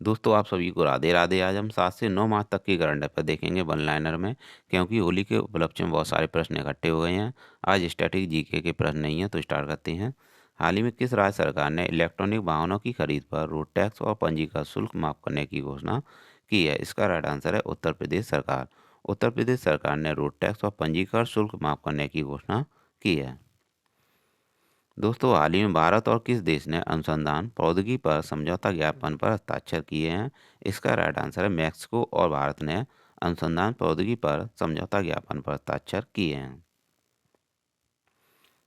दोस्तों आप सभी को राधे राधे। आज हम 7 से 9 मार्च तक की करंट अफेयर देखेंगे वन लाइनर में, क्योंकि होली के उपलक्ष्य में बहुत सारे प्रश्न इकट्ठे हो गए हैं। आज स्टैटिक जीके के प्रश्न नहीं है, तो स्टार्ट करते हैं। हाल ही में किस राज्य सरकार ने इलेक्ट्रॉनिक वाहनों की खरीद पर रोड टैक्स और पंजीकरण शुल्क माफ करने की घोषणा की है? इसका राइट आंसर है उत्तर प्रदेश सरकार। उत्तर प्रदेश सरकार ने रोड टैक्स और पंजीकरण शुल्क माफ करने की घोषणा की है। दोस्तों हाल ही में भारत और किस देश ने अनुसंधान प्रौद्योगिकी पर समझौता ज्ञापन पर हस्ताक्षर किए हैं? इसका राइट आंसर है मैक्सिको और भारत ने अनुसंधान प्रौद्योगिकी पर समझौता ज्ञापन पर हस्ताक्षर किए हैं।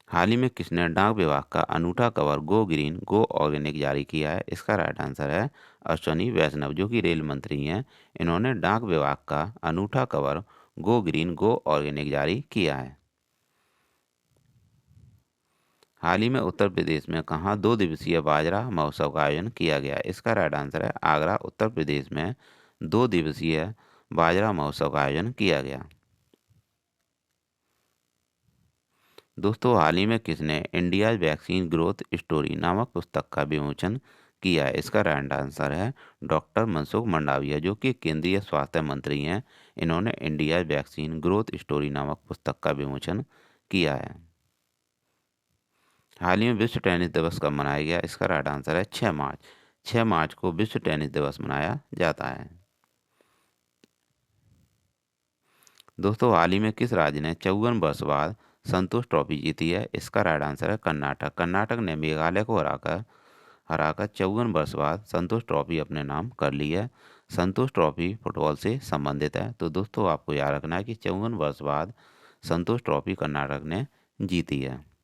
हाल ही में किसने डाक विभाग का अनूठा कवर गो ग्रीन गो ऑर्गेनिक जारी किया है? इसका राइट आंसर है अश्वनी वैष्णव, जो कि रेल मंत्री हैं। इन्होंने डाक विभाग का अनूठा कवर गो ग्रीन गो ऑर्गेनिक जारी किया है। हाल ही में उत्तर प्रदेश में कहाँ 2 दिवसीय बाजरा महोत्सव का आयोजन किया गया? इसका राइट आंसर है आगरा, उत्तर प्रदेश में 2 दिवसीय बाजरा महोत्सव का आयोजन किया गया। दोस्तों हाल ही में किसने इंडिया वैक्सीन ग्रोथ स्टोरी नामक पुस्तक का विमोचन किया है? इसका राइट आंसर है डॉक्टर मनसुख मंडाविया, जो कि केंद्रीय स्वास्थ्य मंत्री हैं। इन्होंने इंडिया वैक्सीन ग्रोथ स्टोरी नामक पुस्तक का विमोचन किया है। हाल ही में विश्व टेनिस दिवस कब मनाया गया? इसका राइट आंसर है 6 मार्च। 6 मार्च को विश्व टेनिस दिवस मनाया जाता है। दोस्तों हाल ही में किस राज्य ने 54 वर्ष बाद संतोष ट्रॉफी जीती है? इसका राइट आंसर है कर्नाटक। कर्नाटक ने मेघालय को हराकर 54 वर्ष बाद संतोष ट्रॉफी अपने नाम कर ली है। संतोष ट्रॉफी फुटबॉल से संबंधित है, तो दोस्तों आपको याद रखना है कि 54 वर्ष बाद संतोष ट्रॉफी कर्नाटक ने जीती है।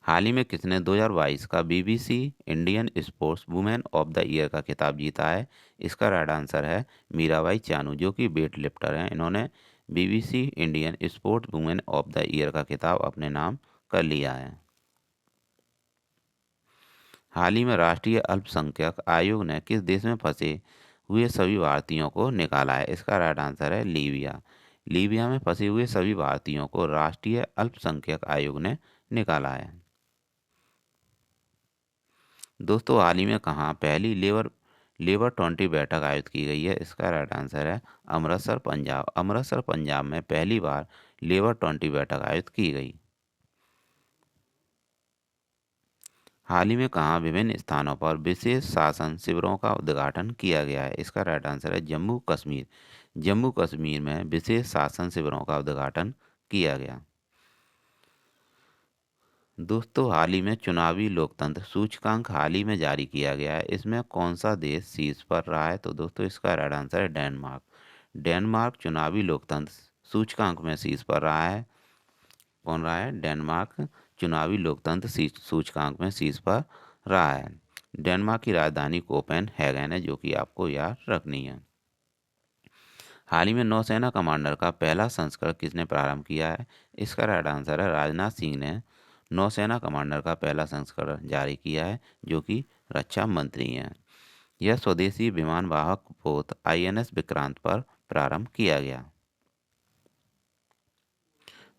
हाल ही में किसने 2022 का BBC Indian sports women of the year का खिताब जीता है? इसका राइट आंसर है मीराबाई चानू, जो कि वेट लिफ्टर हैं। इन्होंने BBC Indian sports women of the year का खिताब अपने नाम कर लिया है। हाल ही में राष्ट्रीय अल्पसंख्यक आयोग ने किस देश में फंसे हुए सभी भारतीयों को निकाला है? इसका राइट आंसर है लीबिया। लीबिया में फंसे हुए सभी भारतीयों को राष्ट्रीय अल्पसंख्यक आयोग ने निकाला है। दोस्तों हाल ही में कहाँ पहली लेबर लेबर 20 बैठक आयोजित की गई है? इसका राइट आंसर है अमृतसर, पंजाब। अमृतसर पंजाब में पहली बार लेबर 20 बैठक आयोजित की गई। हाल ही में कहाँ विभिन्न स्थानों पर विशेष शासन शिविरों का उद्घाटन किया गया है? इसका राइट आंसर है जम्मू कश्मीर। जम्मू कश्मीर में विशेष शासन शिविरों का उद्घाटन किया गया। दोस्तों हाल ही में चुनावी लोकतंत्र सूचकांक हाल ही में जारी किया गया है। इसमें कौन सा देश शीर्ष पर रहा है? तो दोस्तों इसका राइट आंसर है डेनमार्क। डेनमार्क चुनावी लोकतंत्र सूचकांक में शीर्ष पर रहा है। कौन रहा है? डेनमार्क चुनावी लोकतंत्र सूचकांक में शीर्ष पर रहा है। डेनमार्क की राजधानी कोपेनहेगन है, जो कि आपको याद रखनी है। हाल ही में नौसेना कमांडर का पहला संस्करण किसने प्रारंभ किया है? इसका राइट आंसर है राजनाथ सिंह ने नौसेना कमांडर का पहला संस्करण जारी किया है, जो कि रक्षा मंत्री हैं। यह स्वदेशी विमान वाहक पोत आईएनएस विक्रांत पर प्रारंभ किया गया।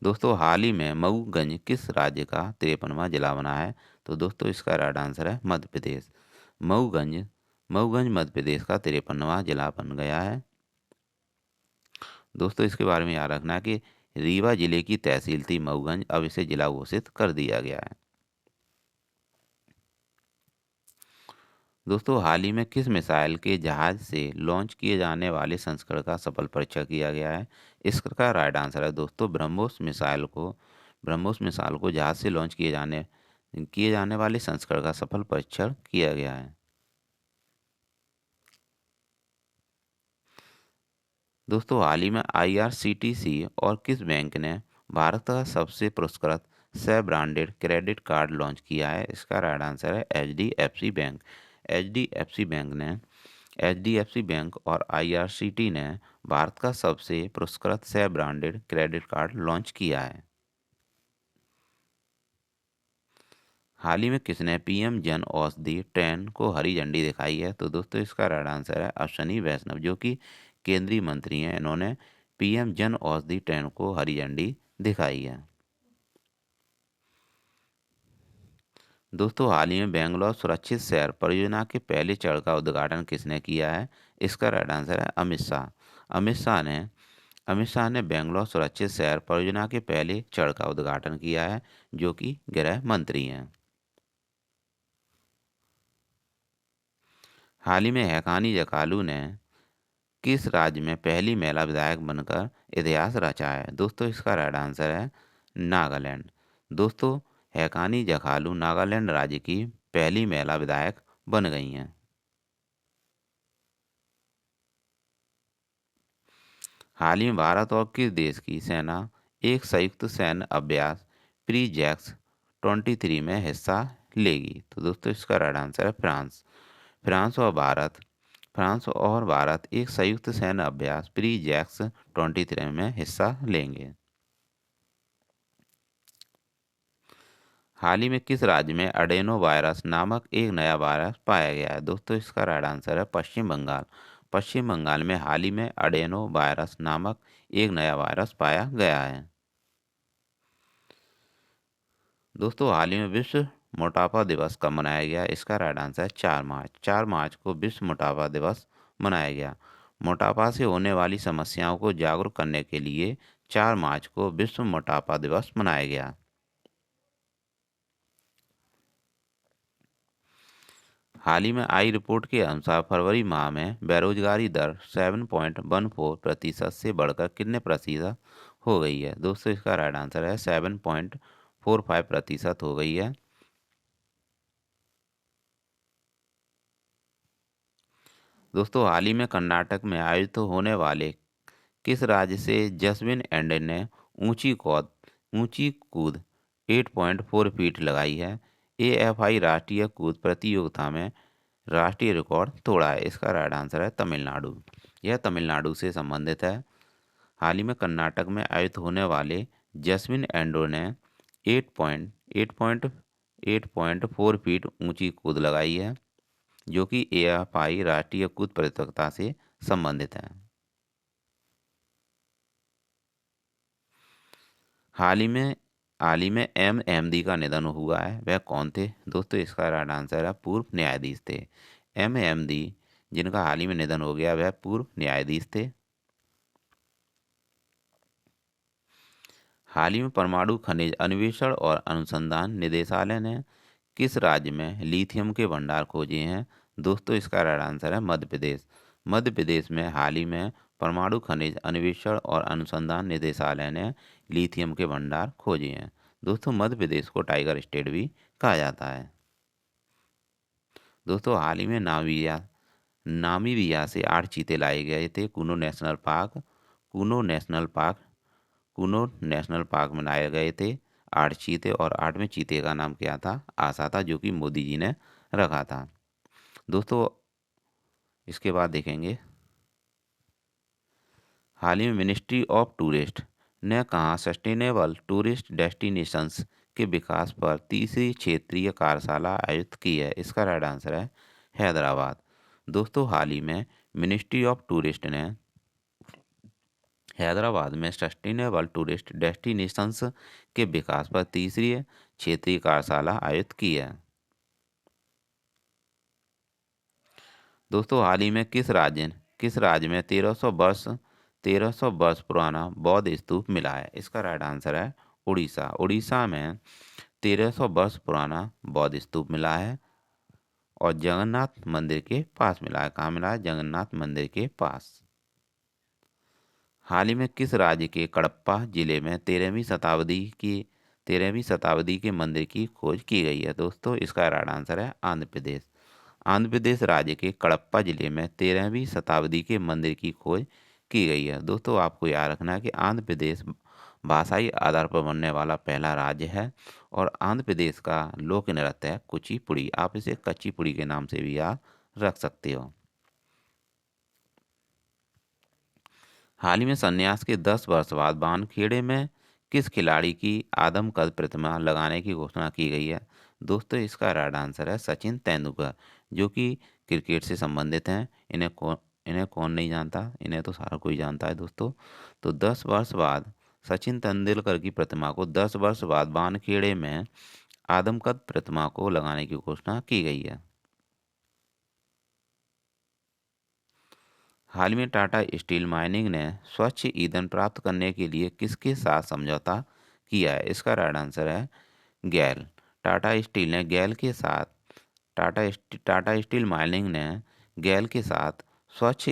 दोस्तों हाल ही में मऊगंज किस राज्य का 53वां जिला बना है? तो दोस्तों इसका राइट आंसर है मध्य प्रदेश। मऊगंज मऊगंज मध्य प्रदेश का 53वां जिला बन गया है। दोस्तों इसके बारे में याद रखना है कि रीवा जिले की तहसील थी मऊगंज, अब इसे जिला घोषित कर दिया गया है। दोस्तों हाल ही में किस मिसाइल के जहाज से लॉन्च किए जाने वाले संस्करण का सफल परीक्षण किया गया है? इसका राइट आंसर है दोस्तों ब्रह्मोस मिसाइल को जहाज से लॉन्च किए जाने वाले संस्करण का सफल परीक्षण किया गया है। दोस्तों हाल ही में आईआरसीटीसी और किस बैंक ने भारत का सबसे पुरस्कृत सह ब्रांडेड क्रेडिट कार्ड लॉन्च किया है? इसका राइट आंसर है एचडीएफसी बैंक। एचडीएफसी बैंक और आईआरसीटी ने भारत का सबसे पुरस्कृत सह ब्रांडेड क्रेडिट कार्ड लॉन्च किया है। हाल ही में किसने पीएम जन औषधि ट्रेन को हरी झंडी दिखाई है? तो दोस्तों इसका राइट आंसर है अश्वनी वैष्णव, जो कि केंद्रीय मंत्री हैं। इन्होंने पीएम जन औषधि ट्रेन को हरी झंडी दिखाई है। दोस्तों हाल ही में बेंगलोर सुरक्षित शहर परियोजना के पहले चरण का उद्घाटन किसने किया है? इसका राइट आंसर है अमित शाह। अमित शाह ने अमित शाह ने बेंगलोर सुरक्षित शहर परियोजना के पहले चरण का उद्घाटन किया है, जो कि गृह मंत्री हैं। हाल ही में हैकानी जकालू ने किस राज्य में पहली महिला विधायक बनकर इतिहास रचा है? दोस्तों इसका राइट आंसर है नागालैंड। दोस्तों हैकानी जकालू नागालैंड राज्य की पहली महिला विधायक बन गई हैं। हाल ही में भारत और किस देश की सेना एक संयुक्त सैन्य अभ्यास प्री जैक्स 23 में हिस्सा लेगी? तो दोस्तों इसका राइट आंसर है फ्रांस। फ्रांस और भारत एक संयुक्त सैन्य अभ्यास प्री जैक्स 23 में हिस्सा लेंगे। हाल ही में किस राज्य में अडेनो वायरस नामक एक नया वायरस पाया गया है? दोस्तों इसका राइट आंसर है पश्चिम बंगाल। पश्चिम बंगाल में हाल ही में अडेनो वायरस नामक एक नया वायरस पाया गया है। दोस्तों हाल ही में विश्व मोटापा दिवस कब मनाया गया? इसका राइट आंसर है 4 मार्च। 4 मार्च को विश्व मोटापा दिवस मनाया गया। मोटापा से होने वाली समस्याओं को जागरूक करने के लिए 4 मार्च को विश्व मोटापा दिवस मनाया गया। हाल ही में आई रिपोर्ट के अनुसार फरवरी माह में बेरोजगारी दर 7.14% से बढ़कर कितने प्रतिशत हो गई है? दोस्तों इसका राइट आंसर है 7.45% हो गई है। दोस्तों हाल ही में कर्नाटक में आयोजित होने वाले किस राज्य से जसविन एंडर ने ऊंची कूद 8.4 फीट लगाई है? एएफआई राष्ट्रीय कूद प्रतियोगिता में राष्ट्रीय रिकॉर्ड तोड़ा है। इसका राइट आंसर है तमिलनाडु। यह तमिलनाडु से संबंधित है। हाल ही में कर्नाटक में आयोजित होने वाले जसविन एंडो ने 8.4 फीट ऊंची कूद लगाई है, जो कि एएफआई राष्ट्रीय कूद प्रतियोगिता से संबंधित है। हाल ही में एमएमडी का निधन हुआ है, वह कौन थे? दोस्तों इसका राइट आंसर है पूर्व न्यायाधीश थे। एमएमडी जिनका हाल ही में निधन हो गया, वह पूर्व न्यायाधीश थे। हाल ही में परमाणु खनिज अन्वेषण और अनुसंधान निदेशालय ने किस राज्य में लिथियम के भंडार खोजे हैं? दोस्तों इसका राइट आंसर है मध्य प्रदेश। मध्य प्रदेश में हाल ही में परमाणु खनिज अन्वेषण और अनुसंधान निदेशालय ने लिथियम के भंडार खोजे हैं। दोस्तों मध्य प्रदेश को टाइगर स्टेट भी कहा जाता है। दोस्तों हाल ही में नामीबिया से 8 चीते लाए गए थे कुनो नेशनल पार्क में लाए गए थे 8 चीते, और 8वें चीते का नाम क्या था? आशा था, जो कि मोदी जी ने रखा था। दोस्तों इसके बाद देखेंगे हाल ही में मिनिस्ट्री ऑफ टूरिस्ट ने कहा सस्टेनेबल टूरिस्ट डेस्टिनेशंस के विकास पर तीसरी क्षेत्रीय कार्यशाला आयोजित की है? इसका राइट आंसर है हैदराबाद। दोस्तों हाल ही में मिनिस्ट्री ऑफ टूरिस्ट ने हैदराबाद में सस्टेनेबल टूरिस्ट डेस्टिनेशंस के विकास पर तीसरी क्षेत्रीय कार्यशाला आयोजित की है। दोस्तों हाल ही में किस राज्य में 1300 वर्ष पुराना बौद्ध स्तूप मिला है? इसका राइट आंसर है उड़ीसा। उड़ीसा में 1300 वर्ष पुराना बौद्ध स्तूप मिला है, और जगन्नाथ मंदिर के पास मिला है। कहाँ मिला है? जगन्नाथ मंदिर के पास। हाल ही में किस राज्य के कडप्पा जिले में 13वीं शताब्दी के मंदिर की खोज की गई है? दोस्तों इसका राइट आंसर है आंध्र प्रदेश। आंध्र प्रदेश राज्य के कडप्पा जिले में 13वीं शताब्दी के मंदिर की खोज की गई है। दोस्तों आपको याद रखना है कि आंध्र प्रदेश भाषाई आधार पर बनने वाला पहला राज्य है, और आंध्र प्रदेश का लोक नृत्य है कुचिपुड़ी। आप इसे कच्चीपुड़ी के नाम से भी याद रख सकते हो। हाल ही में संन्यास के 10 वर्ष बाद वानखेड़े में किस खिलाड़ी की आदमकद प्रतिमा लगाने की घोषणा की गई है? दोस्तों इसका राइट आंसर है सचिन तेंदुलकर, जो कि क्रिकेट से संबंधित हैं। इन्हें कौन नहीं जानता, इन्हें तो सारा कोई जानता है दोस्तों। तो 10 वर्ष बाद सचिन तेंदुलकर की प्रतिमा को 10 वर्ष बाद वानखेड़े में आदमकद प्रतिमा को लगाने की घोषणा की गई है। हाल में टाटा स्टील माइनिंग ने स्वच्छ ईंधन प्राप्त करने के लिए किसके साथ समझौता किया है? इसका राइट आंसर है गैल। टाटा स्टील ने गैल के साथ टाटा स्टील माइनिंग ने गैल के साथ स्वच्छ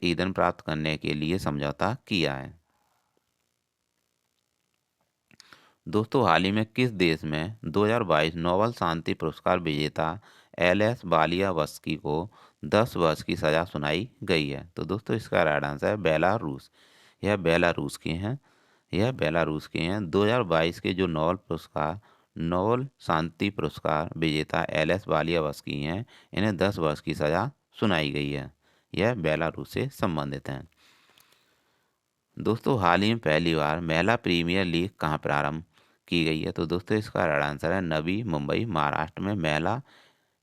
ईंधन प्राप्त करने के लिए समझौता किया है। दोस्तों, हाल ही में किस देश में 2022 नोबेल शांति पुरस्कार विजेता एल.एस. बालियावस्की को 10 वर्ष की सजा सुनाई गई है? तो दोस्तों, इसका राइट आंसर है बेलारूस। यह बेलारूस के हैं। यह बेलारूस के हैं। 2022 के जो नोबेल शांति पुरस्कार विजेता एल.एस. बालियावस्की हैं, इन्हें 10 वर्ष की सजा सुनाई गई है। यह बेलारूस से संबंधित हैं। दोस्तों, हाल ही में पहली बार महिला प्रीमियर लीग कहाँ प्रारंभ की गई है? तो दोस्तों, इसका राइट आंसर है नवी मुंबई, महाराष्ट्र में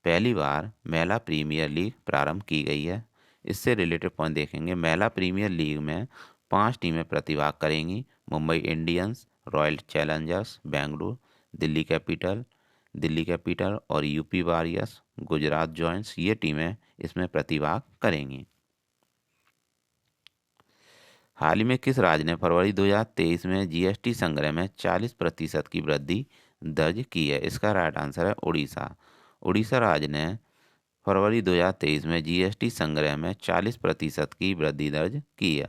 पहली बार महिला प्रीमियर लीग प्रारंभ की गई है। इससे रिलेटेड पॉइंट देखेंगे। महिला प्रीमियर लीग में 5 टीमें प्रतिभाग करेंगी। Mumbai Indians, royal Challengers Bengaluru, Delhi capital और यूपी वॉरियर्स, गुजरात जॉयंट्स, ये टीमें इसमें प्रतिभाग करेंगी। हाल ही में किस राज्य ने फरवरी 2023 में जीएसटी संग्रह में 40% की वृद्धि दर्ज की है? इसका राइट आंसर है उड़ीसा। उड़ीसा राज्य ने फरवरी 2023 में जीएसटी संग्रह में 40% की वृद्धि दर्ज की है।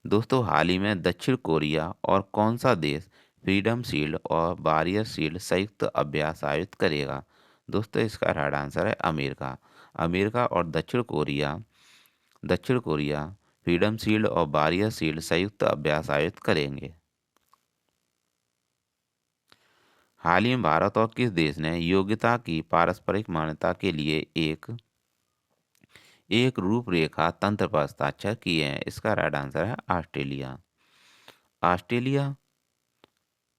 दोस्तों, हाल ही में दक्षिण कोरिया और कौन सा देश फ्रीडम शील्ड और वॉरियर शील्ड संयुक्त अभ्यास आयोजित करेगा? दोस्तों, इसका राइट आंसर है अमेरिका। अमेरिका और दक्षिण कोरिया फ्रीडम शील्ड और वॉरियर शील्ड संयुक्त अभ्यास आयोजित करेंगे। हाल ही में भारत और किस देश ने योग्यता की पारस्परिक मान्यता के लिए एक रूपरेखा तंत्र पर हस्ताक्षर किए हैं? इसका राइट आंसर है ऑस्ट्रेलिया। ऑस्ट्रेलिया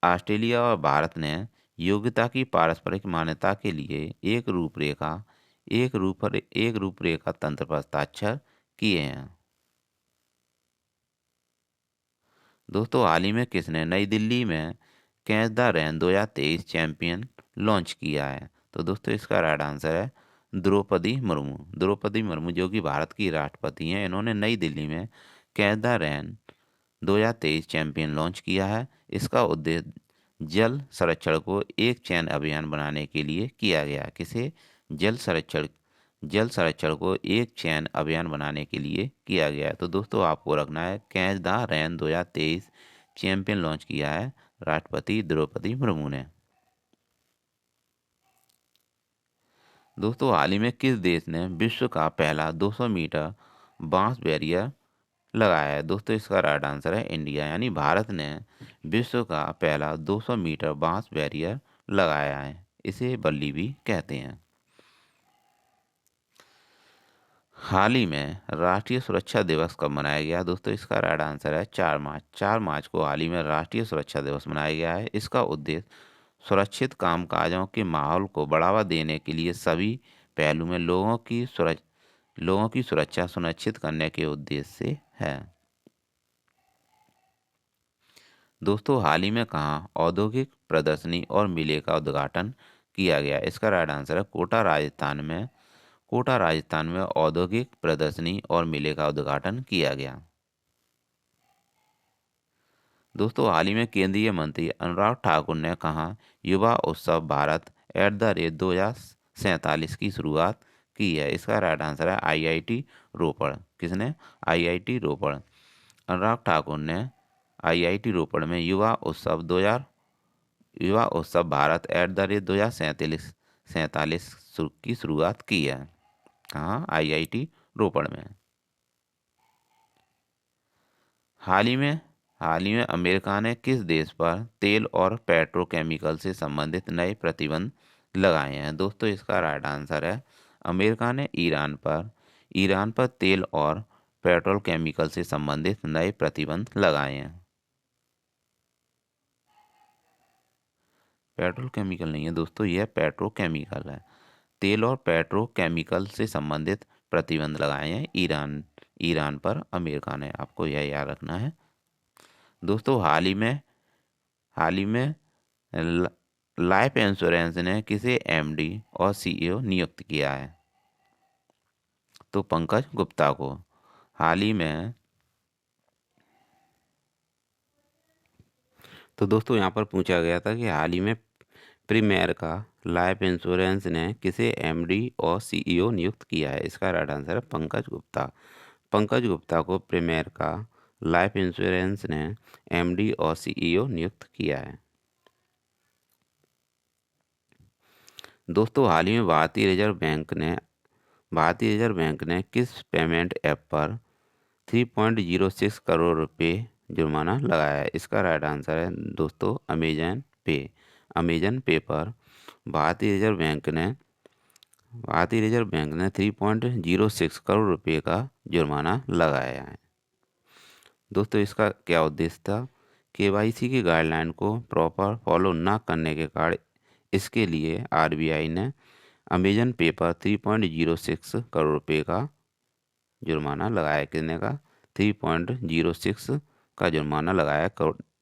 ऑस्ट्रेलिया और भारत ने योग्यता की पारस्परिक मान्यता के लिए एक रूपरेखा तंत्र पर हस्ताक्षर किए हैं। दोस्तों, हाल ही में किसने नई दिल्ली में catch the rain 2023 champion launch किया है? तो दोस्तों, इसका राइट आंसर है द्रौपदी मुर्मू। द्रौपदी मुर्मू जो कि भारत की राष्ट्रपति हैं, इन्होंने नई दिल्ली में catch the rain 2023 champion launch किया है। इसका उद्देश्य जल संरक्षण को एक चैन अभियान बनाने के लिए किया गया। किसे? जल संरक्षण को एक चैन अभियान बनाने के लिए किया गया है। तो दोस्तों, आपको रखना है catch the rain 2023 champion launch किया है राष्ट्रपति द्रौपदी मुर्मू ने। दोस्तों, हाल ही में किस देश ने विश्व का पहला 200 मीटर बांस बैरियर लगाया है? दोस्तों, इसका राइट आंसर है इंडिया, यानी भारत ने विश्व का पहला 200 मीटर बांस बैरियर लगाया है। इसे बल्ली भी कहते हैं। हाल ही में राष्ट्रीय सुरक्षा दिवस कब मनाया गया? दोस्तों, इसका राइट आंसर है 4 मार्च। 4 मार्च को हाल ही में राष्ट्रीय सुरक्षा दिवस मनाया गया है। इसका उद्देश्य सुरक्षित कामकाजों के माहौल को बढ़ावा देने के लिए सभी पहलू में लोगों की सुरक्षा सुनिश्चित करने के उद्देश्य से है। दोस्तों, हाल ही में कहाँ औद्योगिक प्रदर्शनी और मेले का उद्घाटन किया गया? इसका राइट आंसर है कोटा राजस्थान में औद्योगिक प्रदर्शनी और मेले का उद्घाटन किया गया। दोस्तों, हाल ही में केंद्रीय मंत्री अनुराग ठाकुर ने कहा युवा उत्सव भारत @2047 की शुरुआत की है? इसका राइट आंसर है आईआईटी रोपड़। किसने? आईआईटी रोपड़। अनुराग ठाकुर ने आईआईटी रोपड़ में युवा उत्सव भारत @2047 की शुरुआत की है। कहाँ? आईआईटी रोपड़ में। हाल ही में अमेरिका ने किस देश पर तेल और पेट्रोकेमिकल से संबंधित नए प्रतिबंध लगाए हैं? दोस्तों, इसका राइट आंसर है अमेरिका ने ईरान पर तेल और पेट्रोल केमिकल से संबंधित नए प्रतिबंध लगाए हैं। पेट्रोल केमिकल नहीं है दोस्तों, यह पेट्रोकेमिकल है। तेल और पेट्रोकेमिकल से संबंधित प्रतिबंध लगाए हैं ईरान पर अमेरिका ने। आपको यह याद रखना है। दोस्तों, हाल ही में हाल ही में ल- लाइफ इंश्योरेंस ने किसे एमडी और सीईओ नियुक्त किया है? तो पंकज गुप्ता को। हाल ही में तो दोस्तों यहाँ पर पूछा गया था कि हाल ही में प्रीमियर का लाइफ इंश्योरेंस ने किसे एमडी और सीईओ नियुक्त किया है? इसका राइट आंसर है पंकज गुप्ता। पंकज गुप्ता को प्रीमियर का लाइफ इंश्योरेंस ने एमडी और सीईओ नियुक्त किया है। दोस्तों हाल ही में भारतीय रिजर्व बैंक ने किस पेमेंट ऐप पर 3.06 करोड़ रुपए जुर्माना लगाया है? इसका राइट आंसर है दोस्तों अमेजन पे पर भारतीय रिजर्व बैंक ने 3.06 करोड़ रुपए का जुर्माना लगाया है। दोस्तों इसका क्या उद्देश्य था? केवाईसी की गाइडलाइन को प्रॉपर फॉलो ना करने के कारण इसके लिए आरबीआई ने अमेजन पे पर 3.06 करोड़ रुपए का जुर्माना लगाया। कितने का? 3.06 का जुर्माना लगाया।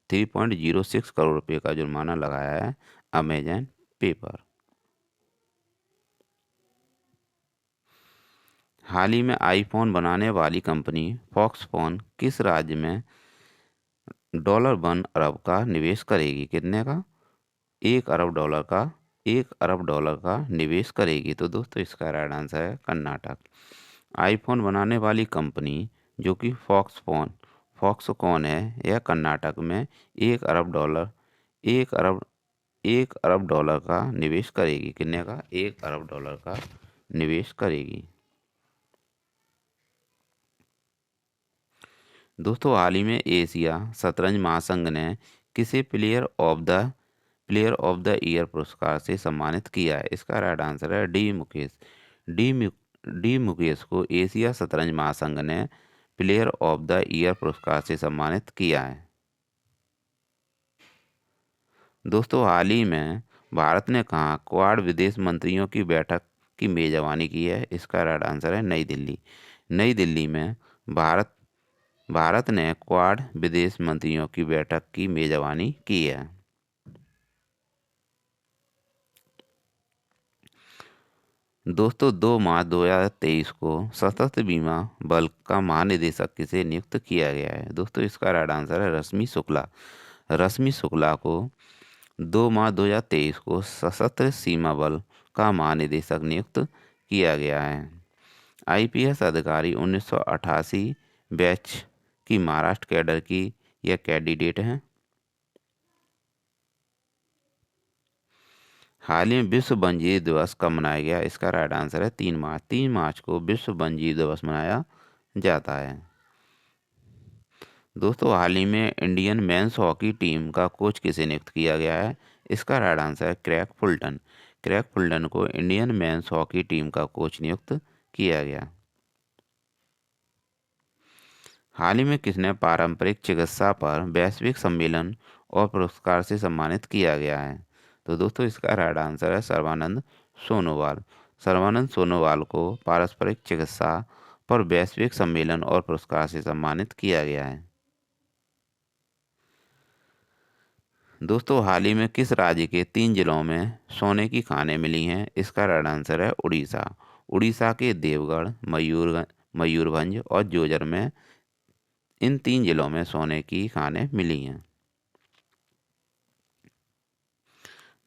3.06 करोड़ रुपए का जुर्माना लगाया है अमेजन पे पर। हाल ही में आईफोन बनाने वाली कंपनी फॉक्सकॉन किस राज्य में $1 अरब का निवेश करेगी? कितने का? 1 अरब डॉलर का निवेश करेगी। तो दोस्तों इसका राइट आंसर है कर्नाटक। आईफोन बनाने वाली कंपनी जो कि फॉक्सकॉन है, यह कर्नाटक में 1 अरब डॉलर का निवेश करेगी। कितने का? 1 अरब डॉलर का निवेश करेगी। दोस्तों हाल ही में एशिया शतरंज महासंघ ने किसे प्लेयर ऑफ द ईयर पुरस्कार से सम्मानित किया है? इसका राइट आंसर है डी मुकेश। डी मु- डी मुकेश को एशिया शतरंज महासंघ ने प्लेयर ऑफ द ईयर पुरस्कार से सम्मानित किया है। दोस्तों हाल ही में भारत ने कहाँ क्वाड विदेश मंत्रियों की बैठक की मेजबानी की है? इसका राइट आंसर है नई दिल्ली। नई दिल्ली में भारत भारत ने क्वाड विदेश मंत्रियों की बैठक की मेजबानी की है। दोस्तों 2 मार्च 2023 को सशस्त्र बीमा बल का महानिदेशक किसे नियुक्त किया गया है? दोस्तों इसका राइट आंसर है रश्मि शुक्ला। रश्मि शुक्ला को 2 मार्च 2023 को सशस्त्र सीमा बल का महानिदेशक नियुक्त किया गया है। आईपीएस अधिकारी 1988 बैच की महाराष्ट्र कैडर की यह कैंडिडेट हैं। हाल ही में विश्व वन्यजीव दिवस कब मनाया गया? इसका राइट आंसर है 3 मार्च। 3 मार्च को विश्व वन्यजीव दिवस मनाया जाता है। दोस्तों हाल ही में इंडियन मेंस हॉकी टीम का कोच किसे नियुक्त किया गया है? इसका राइट आंसर है क्रैग फुलटन। क्रैग फुलटन को इंडियन मेंस हॉकी टीम का कोच नियुक्त किया गया। हाल ही में किसने पारंपरिक चिकित्सा पर वैश्विक सम्मेलन और पुरस्कार से सम्मानित किया गया है? तो दोस्तों इसका राइट आंसर है सर्बानंद सोनोवाल। सर्बानंद सोनोवाल को पारंपरिक चिकित्सा पर वैश्विक सम्मेलन और पुरस्कार से सम्मानित किया गया है। दोस्तों हाल ही में किस राज्य के 3 जिलों में सोने की खानें मिली हैं? इसका राइट आंसर है उड़ीसा। उड़ीसा के देवगढ़, मयूरभंज और जोजर में इन 3 जिलों में सोने की खानें मिली हैं।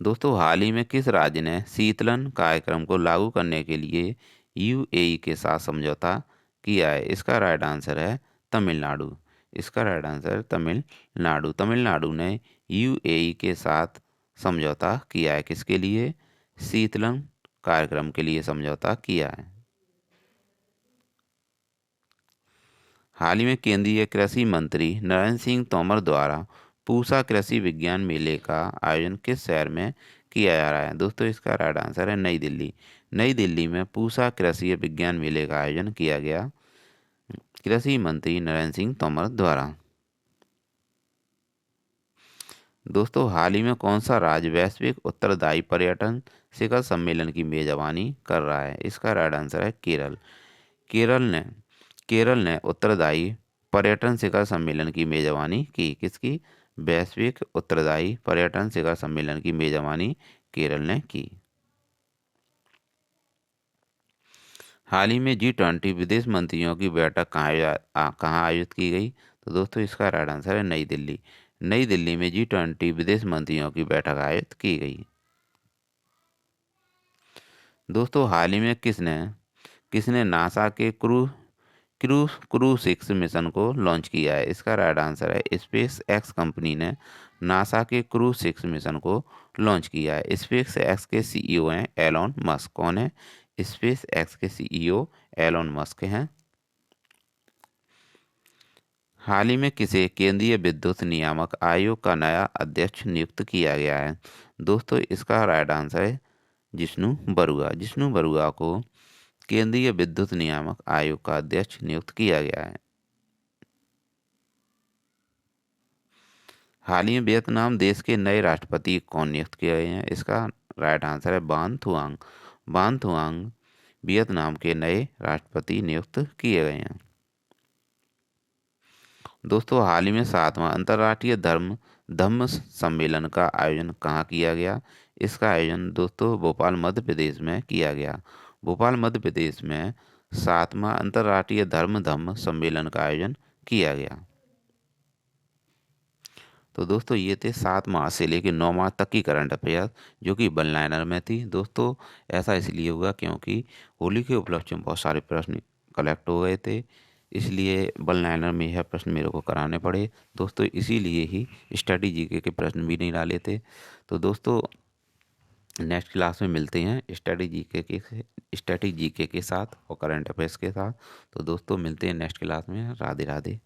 दोस्तों हाल ही में किस राज्य ने शीतलन कार्यक्रम को लागू करने के लिए यूएई के साथ समझौता किया है? इसका राइट आंसर है तमिलनाडु। इसका राइट आंसर है तमिलनाडु। तमिलनाडु ने यूएई के साथ समझौता किया है। किसके लिए? शीतलन कार्यक्रम के लिए समझौता किया है। हाल ही में केंद्रीय कृषि मंत्री नरेंद्र सिंह तोमर द्वारा पूसा कृषि विज्ञान मेले का आयोजन किस शहर में किया जा रहा है? दोस्तों इसका राइट आंसर है नई दिल्ली। नई दिल्ली में पूसा कृषि विज्ञान मेले का आयोजन किया गया कृषि मंत्री नरेंद्र सिंह तोमर द्वारा। दोस्तों हाल ही में कौन सा राज्य वैश्विक उत्तरदायी पर्यटन शिखर सम्मेलन की मेजबानी कर रहा है? इसका राइट आंसर है केरल। केरल ने केरल ने उत्तरदायी पर्यटन शिखर सम्मेलन की मेजबानी की। किसकी? वैश्विक उत्तरदायी पर्यटन शिखर सम्मेलन की मेजबानी केरल ने की। हाल ही में G20 विदेश मंत्रियों की बैठक कहाँ आयोजित की गई? तो दोस्तों इसका राइट आंसर है नई दिल्ली। नई दिल्ली में G20 विदेश मंत्रियों की बैठक आयोजित की गई। दोस्तों हाल ही में किसने किसने नासा के crew crew crew six mission को लॉन्च किया है? इसका राइट आंसर है स्पेस एक्स कंपनी ने नासा के क्रू सिक्स मिशन को लॉन्च किया है। स्पेस एक्स के सीईओ हैं एलॉन मस्क। कौन है? स्पेस एक्स के सीईओ एलॉन मस्क हैं। हाल ही में किसे केंद्रीय विद्युत नियामक आयोग का नया अध्यक्ष नियुक्त किया गया है? दोस्तों इसका राइट आंसर है जिष्णु बरुआ। जिष्णु बरुआ को केंद्रीय विद्युत नियामक आयोग का अध्यक्ष नियुक्त किया गया है। हाल ही में वियतनाम देश के नए राष्ट्रपति कौन नियुक्त किए गए हैं? इसका राइट आंसर है बान थुआंग। बान थुआंग वियतनाम के नए राष्ट्रपति नियुक्त किए गए हैं। दोस्तों हाल ही में 7वां अंतर्राष्ट्रीय धम्म सम्मेलन का आयोजन कहाँ किया गया? इसका आयोजन दोस्तों भोपाल मध्य प्रदेश में किया गया। भोपाल मध्य प्रदेश में 7वां अंतर्राष्ट्रीय धम्म सम्मेलन का आयोजन किया गया। तो दोस्तों ये थे 7 मार्च से लेकर 9 मार्च तक की करंट अफेयर जो कि वन लाइनर में थी। दोस्तों ऐसा इसलिए हुआ क्योंकि होली के उपलक्ष्य में बहुत सारे प्रश्न कलेक्ट हो गए थे, इसलिए वन लाइनर में यह प्रश्न मेरे को कराने पड़े। दोस्तों इसीलिए ही स्टडी जीके के प्रश्न भी नहीं डाले थे। तो दोस्तों नेक्स्ट क्लास में मिलते हैं स्टडी जीके के साथ और करंट अफेयर्स के साथ। तो दोस्तों मिलते हैं नेक्स्ट क्लास में। राधे राधे।